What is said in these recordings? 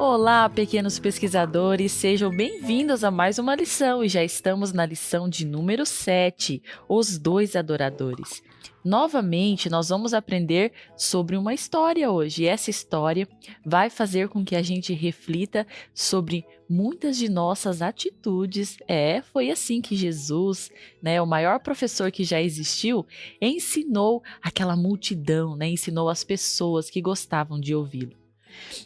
Olá, pequenos pesquisadores, sejam bem-vindos a mais uma lição e já estamos na lição de número 7, os dois adoradores. Novamente, nós vamos aprender sobre uma história hoje e essa história vai fazer com que a gente reflita sobre muitas de nossas atitudes. Foi assim que Jesus, o maior professor que já existiu, ensinou aquela multidão, ensinou as pessoas que gostavam de ouvi-lo.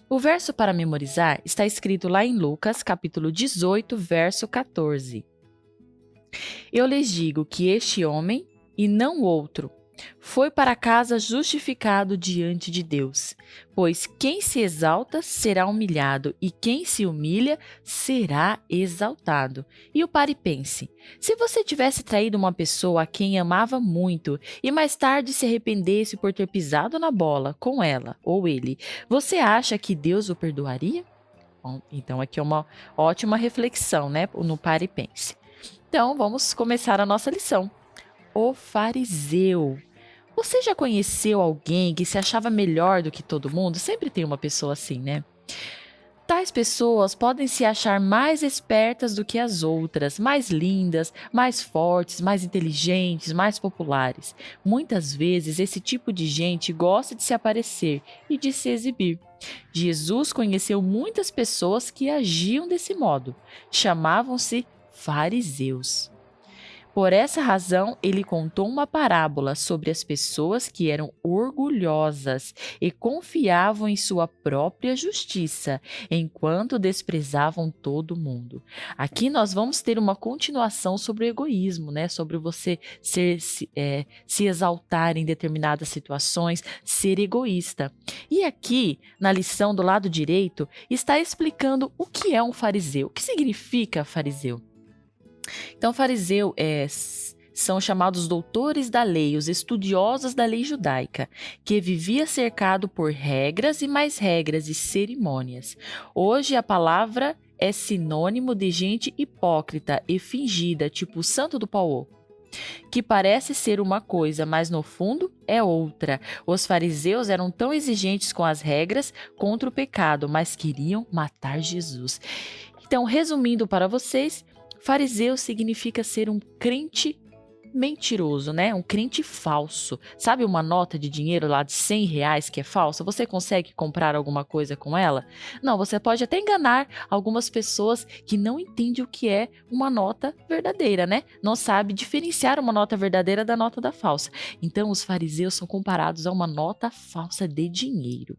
O verso para memorizar está escrito lá em Lucas, capítulo 18, verso 14. Eu lhes digo que este homem, e não outro, foi para casa justificado diante de Deus. Pois quem se exalta será humilhado, e quem se humilha será exaltado. E o pare e pense: se você tivesse traído uma pessoa a quem amava muito, e mais tarde se arrependesse por ter pisado na bola com ela ou ele, você acha que Deus o perdoaria? Bom, então aqui é uma ótima reflexão, no pare e pense. Então vamos começar a nossa lição. O fariseu. Você já conheceu alguém que se achava melhor do que todo mundo? Sempre tem uma pessoa assim, né? Tais pessoas podem se achar mais espertas do que as outras, mais lindas, mais fortes, mais inteligentes, mais populares. Muitas vezes, esse tipo de gente gosta de se aparecer e de se exibir. Jesus conheceu muitas pessoas que agiam desse modo. Chamavam-se fariseus. Por essa razão, ele contou uma parábola sobre as pessoas que eram orgulhosas e confiavam em sua própria justiça, enquanto desprezavam todo mundo. Aqui nós vamos ter uma continuação sobre o egoísmo, sobre você se exaltar em determinadas situações, ser egoísta. E aqui, na lição do lado direito, está explicando o que é um fariseu. O que significa fariseu? Então, são chamados doutores da lei, os estudiosos da lei judaica, que vivia cercado por regras e mais regras e cerimônias. Hoje a palavra é sinônimo de gente hipócrita e fingida, tipo o santo do Paulo, que parece ser uma coisa, mas no fundo é outra. Os fariseus eram tão exigentes com as regras contra o pecado, mas queriam matar Jesus. Então, resumindo para vocês, fariseu significa ser um crente mentiroso, um crente falso. Sabe uma nota de dinheiro lá de R$ 100 que é falsa? Você consegue comprar alguma coisa com ela? Não, você pode até enganar algumas pessoas que não entendem o que é uma nota verdadeira, Não sabe diferenciar uma nota verdadeira da nota da falsa. Então, os fariseus são comparados a uma nota falsa de dinheiro.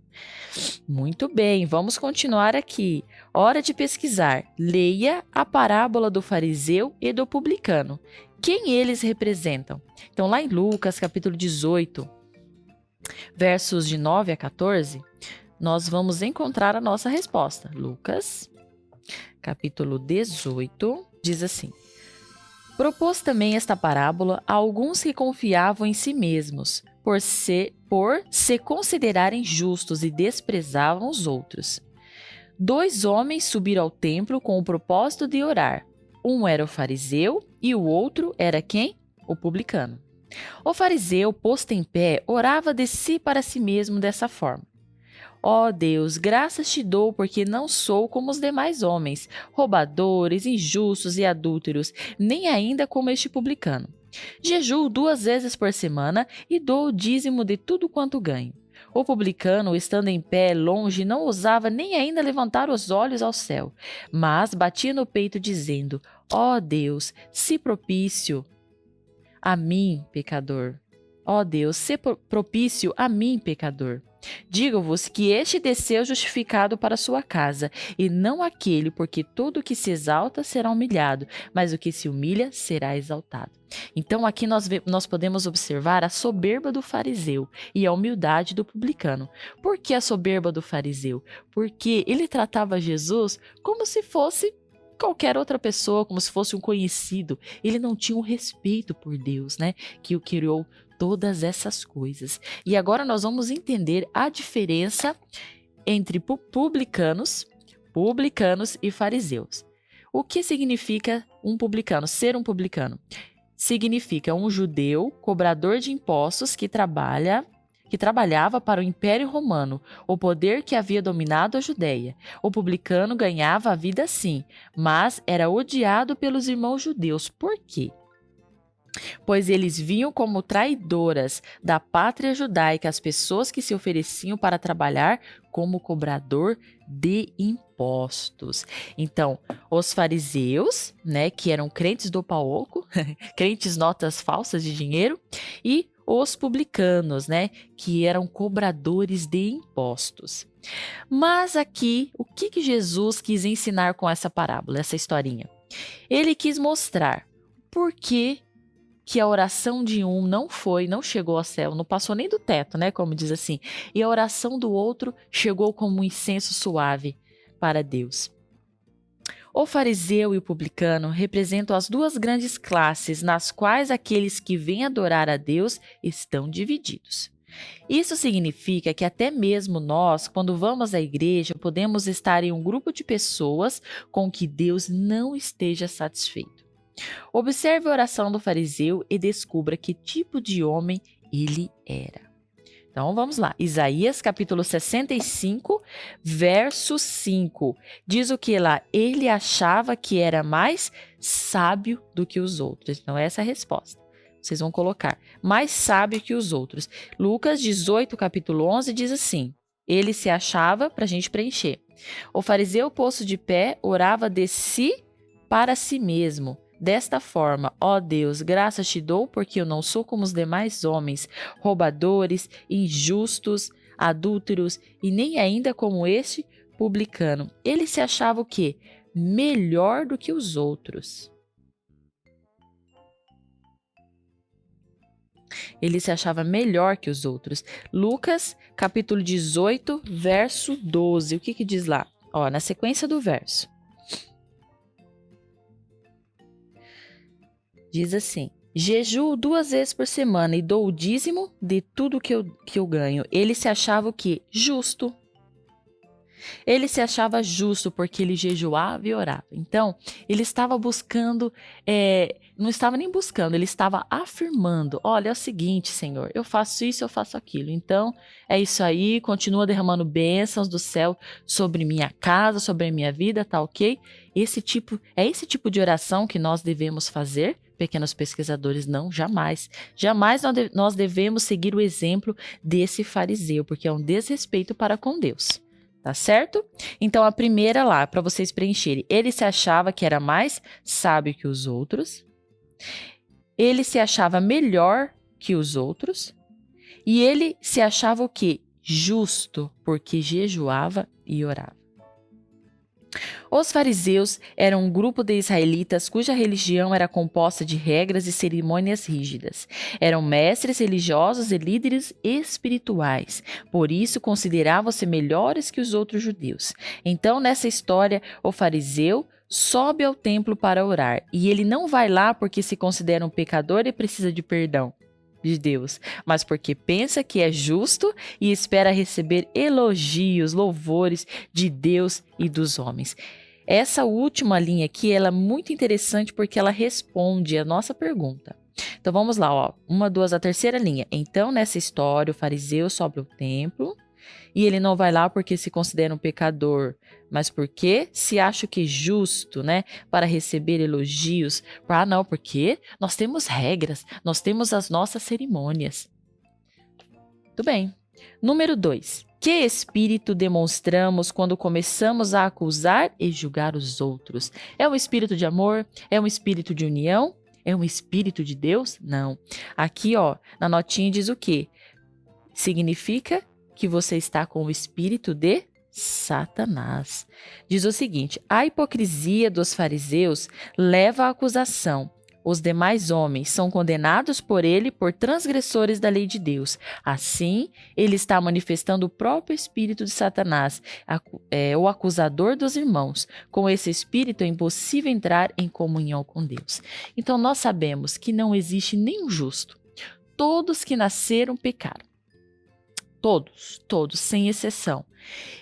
Muito bem, vamos continuar aqui. Hora de pesquisar. Leia a parábola do fariseu e do publicano. Quem eles representam? Então, lá em Lucas, capítulo 18, versos de 9 a 14, nós vamos encontrar a nossa resposta. Lucas, capítulo 18, diz assim: propôs também esta parábola a alguns que confiavam em si mesmos, por se considerarem justos e desprezavam os outros. 2 homens subiram ao templo com o propósito de orar. Um era o fariseu e o outro era quem? O publicano. O fariseu, posto em pé, orava de si para si mesmo dessa forma: ó Deus, graças te dou porque não sou como os demais homens, roubadores, injustos e adúlteros, nem ainda como este publicano. Jejuo 2 vezes por semana e dou o dízimo de tudo quanto ganho. O publicano, estando em pé longe, não ousava nem ainda levantar os olhos ao céu, mas batia no peito dizendo: ó Deus, se propício a mim, pecador. Ó Deus, se propício a mim, pecador. Digo-vos que este desceu justificado para sua casa, e não aquele, porque todo o que se exalta será humilhado, mas o que se humilha será exaltado. Então aqui nós podemos observar a soberba do fariseu e a humildade do publicano. Por que a soberba do fariseu? Porque ele tratava Jesus como se fosse qualquer outra pessoa, como se fosse um conhecido. Ele não tinha um respeito por Deus, que o criou todas essas coisas. E agora nós vamos entender a diferença entre publicanos e fariseus. O que significa um publicano? Ser um publicano significa um judeu cobrador de impostos que trabalha que trabalhava para o Império Romano, o poder que havia dominado a Judéia. O publicano ganhava a vida sim, mas era odiado pelos irmãos judeus. Por quê? Pois eles viam como traidoras da pátria judaica as pessoas que se ofereciam para trabalhar como cobrador de impostos. Então, os fariseus, né, que eram crentes do pau oco, crentes notas falsas de dinheiro, e os publicanos, né, que eram cobradores de impostos. Mas aqui, o que Jesus quis ensinar com essa parábola, essa historinha? Ele quis mostrar por que a oração de um não chegou ao céu, não passou nem do teto, né, como diz assim, e a oração do outro chegou como um incenso suave para Deus. O fariseu e o publicano representam as duas grandes classes nas quais aqueles que vêm adorar a Deus estão divididos. Isso significa que até mesmo nós, quando vamos à igreja, podemos estar em um grupo de pessoas com que Deus não esteja satisfeito. Observe a oração do fariseu e descubra que tipo de homem ele era. Então vamos lá, Isaías capítulo 65, verso 5, diz o que lá? Ele achava que era mais sábio do que os outros. Então essa é a resposta. Vocês vão colocar, mais sábio que os outros. Lucas 18, capítulo 11, diz assim, ele se achava, para a gente preencher. O fariseu posto de pé orava de si para si mesmo. Desta forma, ó Deus, graças te dou porque eu não sou como os demais homens, roubadores, injustos, adúlteros e nem ainda como este publicano. Ele se achava o quê? Melhor do que os outros. Ele se achava melhor que os outros. Lucas, capítulo 18, verso 12. O que diz lá? Ó, na sequência do verso. Diz assim, jejuo 2 vezes por semana e dou o dízimo de tudo que eu ganho. Ele se achava o quê? Justo. Ele se achava justo porque ele jejuava e orava. Então, ele estava buscando, não estava nem buscando, ele estava afirmando, olha, é o seguinte, Senhor, eu faço isso, eu faço aquilo. Então, é isso aí, continua derramando bênçãos do céu sobre minha casa, sobre a minha vida, tá ok? Esse tipo de oração que nós devemos fazer, pequenos pesquisadores, não, jamais. Jamais nós devemos seguir o exemplo desse fariseu, porque é um desrespeito para com Deus. Tá certo? Então, a primeira lá, para vocês preencherem. Ele se achava que era mais sábio que os outros. Ele se achava melhor que os outros. E ele se achava o quê? Justo, porque jejuava e orava. Os fariseus eram um grupo de israelitas cuja religião era composta de regras e cerimônias rígidas. Eram mestres religiosos e líderes espirituais, por isso consideravam-se melhores que os outros judeus. Então, nessa história, o fariseu sobe ao templo para orar, e ele não vai lá porque se considera um pecador e precisa de perdão de Deus, mas porque pensa que é justo e espera receber elogios, louvores de Deus e dos homens. Essa última linha aqui, ela é muito interessante porque ela responde a nossa pergunta. Então vamos lá, ó. 1, 2, a terceira linha. Então, nessa história, o fariseu sobe ao templo e ele não vai lá porque se considera um pecador, mas porque se acha que é justo, né, para receber elogios. Ah, não, porque nós temos regras, nós temos as nossas cerimônias. Tudo bem. Número 2. Que espírito demonstramos quando começamos a acusar e julgar os outros? É um espírito de amor? É um espírito de união? É um espírito de Deus? Não. Aqui, ó, na notinha diz o quê? Significa que você está com o espírito de Satanás. Diz o seguinte, a hipocrisia dos fariseus leva à acusação. Os demais homens são condenados por ele por transgressores da lei de Deus. Assim, ele está manifestando o próprio espírito de Satanás, o acusador dos irmãos. Com esse espírito é impossível entrar em comunhão com Deus. Então, nós sabemos que não existe nenhum justo. Todos que nasceram pecaram. Todos, sem exceção.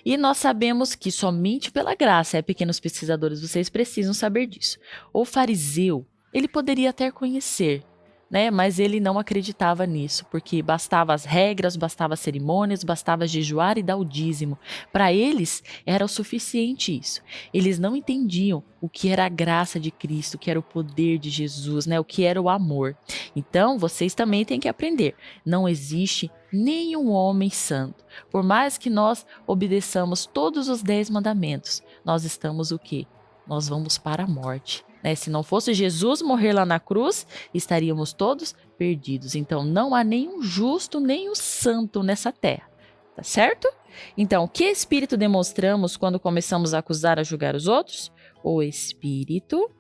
E nós sabemos que somente pela graça, pequenos pesquisadores, vocês precisam saber disso. O fariseu, ele poderia até conhecer, né? Mas ele não acreditava nisso, porque bastava as regras, bastava as cerimônias, bastava jejuar e dar o dízimo. Para eles era o suficiente isso. Eles não entendiam o que era a graça de Cristo, o que era o poder de Jesus, né? O que era o amor. Então, vocês também têm que aprender. Não existe nenhum homem santo. Por mais que nós obedeçamos todos os 10 mandamentos, nós estamos o quê? Nós vamos para a morte. Né? Se não fosse Jesus morrer lá na cruz, estaríamos todos perdidos. Então, não há nenhum justo, nem o santo nessa terra. Tá certo? Então, que espírito demonstramos quando começamos a acusar, a julgar os outros? O espírito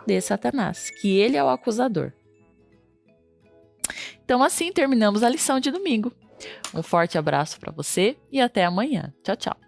de Satanás, que ele é o acusador. Então, assim terminamos a lição de domingo. Um forte abraço para você e até amanhã. Tchau, tchau.